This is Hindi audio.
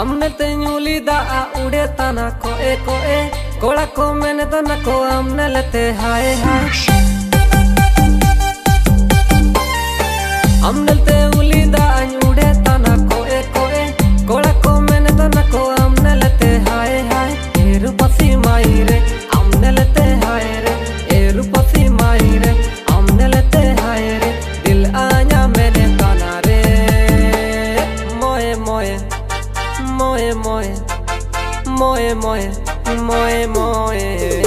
हमने तेंयुली दा उड़े तना कोए कोए कोड़ा को मैंने तो न को हमने लेते हाय हाय हमने तेंयुली दा उड़े तना कोए कोए कोड़ा को मैंने तो न को हमने लेते हाय हाय ए रूपसी माई रे हमने लेते हाय रे ए रूपसी माई रे हमने लेते हाय रे दिल आया मैंने काना रे मोए मोए मोए मोए मोए मोए मोए मोए